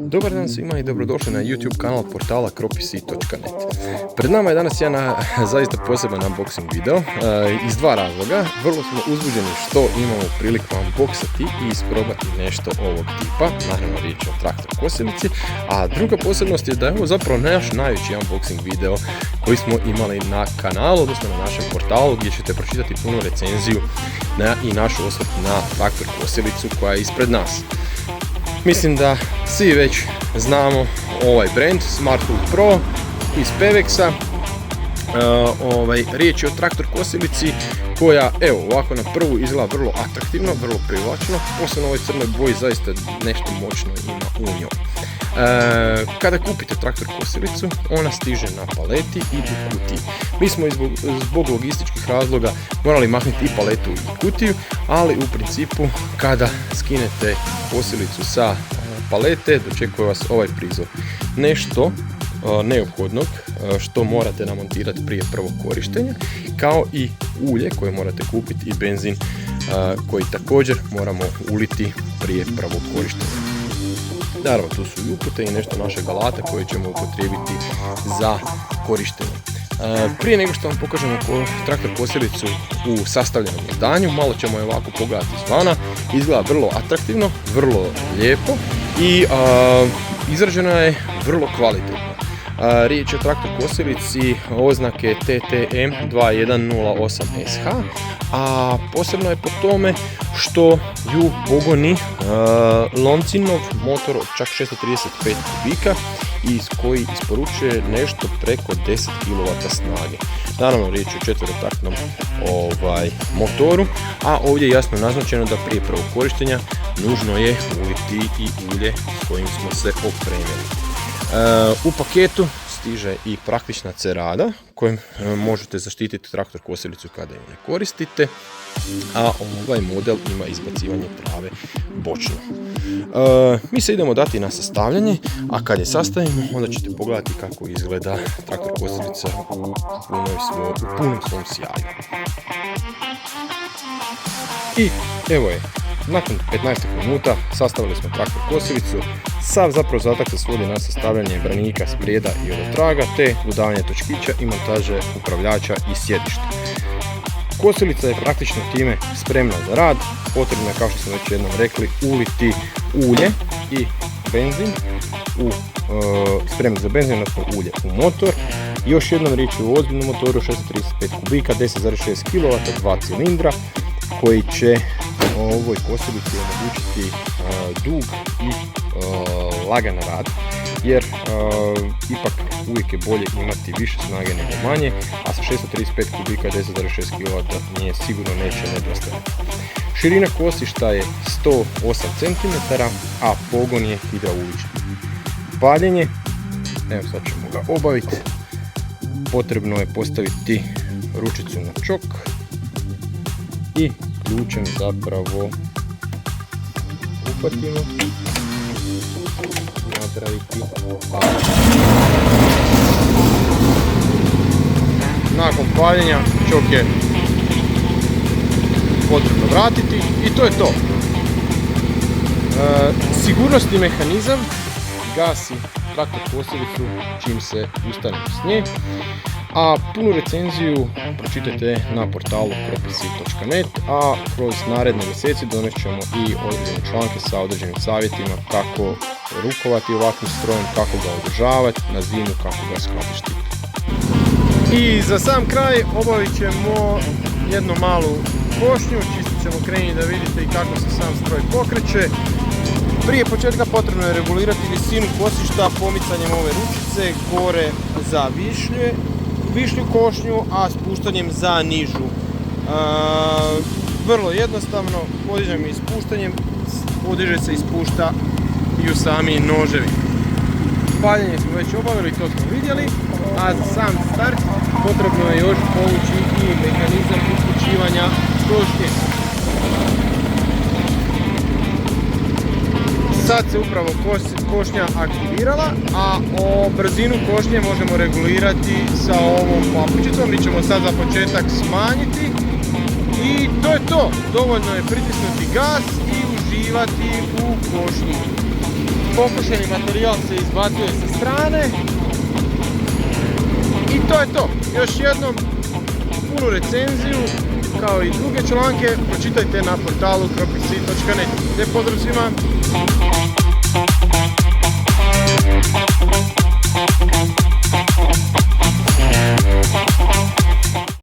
Dobar dan svima i dobrodošli na YouTube kanal portala cropisi.net. Pred nama je danas jedan zaista poseban unboxing video iz dva razloga. Vrlo smo uzbuđeni što imamo priliku unboxati i isprobati nešto ovog tipa, naravno riječ je o traktor kosilici, a druga posebnost je da je ovo zapravo naš najveći unboxing video koji smo imali na kanalu, odnosno na našem portalu, gdje ćete pročitati punu recenziju i naš osvrt na traktor kosilicu koja je ispred nas. Mislim da svi već znamo ovaj brand Smartwood Pro iz Pevexa. Riječ je o traktor kosilici koja, evo, ovako na prvu izgleda vrlo atraktivno, vrlo privlačno, posebno ovoj crnoj boji zaista nešto moćno ima u njoj. Kada kupite traktor kosilicu, ona stiže na paleti i u kutiji. Mi smo zbog logističkih razloga morali maknuti i paletu i kutiju, ali u principu kada skinete kosilicu sa palete, dočekuje vas ovaj prizor. Nešto neophodnog što morate namontirati prije prvog korištenja, kao i ulje koje morate kupiti i benzin koji također moramo uliti prije prvog korištenja. Naravno, tu su i upute i nešto našeg alata koje ćemo upotrijebiti za korištenje. Prije nego što vam pokažemo traktor kosilicu u sastavljenom izdanju, malo ćemo je ovako pogledati izvana. Izgleda vrlo atraktivno, vrlo lijepo i izrađena je vrlo kvalitetno. Riječ je o traktor kosilici oznake TTM 2108SH, a posebno je po tome što ju pogoni Loncinov motor od čak 635 kubika i koji isporučuje nešto preko 10 kW snage. Naravno, riječ je o četverotaktnom motoru, a ovdje je jasno naznačeno da prije prvog korištenja nužno je uliti i ulje s kojim smo se opremili. U paketu stiže i praktična cerada kojom možete zaštititi traktor kosilicu kada je ne koristite, a ovaj model ima izbacivanje trave bočno. Mi se idemo dati na sastavljanje, a kad je sastavimo onda ćete pogledati kako izgleda traktor kosilica u punom svom sjaju. I evo je, nakon 15 minuta sastavili smo traktor kosilicu. Sav zapravo zadatak se svodi na sastavljanje branika, sprijeda i odotraga, te dodavanje točkića i montaže upravljača i sjedišta. Kosilica je praktično time spremna za rad. Potrebno je, kao što smo već jednom rekli, uliti ulje i benzin spremni za benzin, odnosno ulje u motor. Još jednom riječ je o ozbiljnom motoru 635 kubika, 10,6 kW, 2 cilindra, koji će ovoj kosilici omogućiti dug i lagan rad, jer ipak uvijek je bolje imati više snage nego manje, a sa 635 kubika 10,6 kW nije sigurno neće nedostajati. Širina kosišta je 108 cm, a pogon je hidraulični. Paljenje, evo sad ćemo ga obaviti. Potrebno je postaviti ručicu na čok i ključem zapravo uhvatimo, napraviti paljenje. Nakon paljenja čok je potrebno vratiti i to je to. Sigurnosni mehanizam gasi traktor kosilicu čim se ustanemo s nje, a punu recenziju pročitajte na portalu cropisi.net, a kroz naredne mjeseci donest ćemo i određene članke sa određenim savjetima kako rukovati ovakvim strojem, kako ga održavati na zimu, kako ga skladištiti. I za sam kraj obavit ćemo jednu malu košnju, čisto ćemo krenuti da vidite i kako se sam stroj pokreće. Prije početka potrebno je regulirati visinu kosišta pomicanjem ove ručice gore za višlju košnju, a spuštanjem za nižu. Vrlo jednostavno, podižem i spuštanjem, podiže se i spuštaju sami noževi. Paljenje smo već obavili, to smo vidjeli, a za sam start potrebno je još povući i mehanizam uključivanja košnje. Sad se upravo košnja aktivirala, a brzinu košnje možemo regulirati sa ovom papučicom. Mi ćemo sad za početak smanjiti I to je to, dovoljno je pritisnuti gas i uživati u vožnji. Pokušeni materijal se izbacuje sa strane. I to je to, još jednom punu recenziju kao i druge članke pročitajte na portalu kropicsi.net. Lijep pozdrav svima!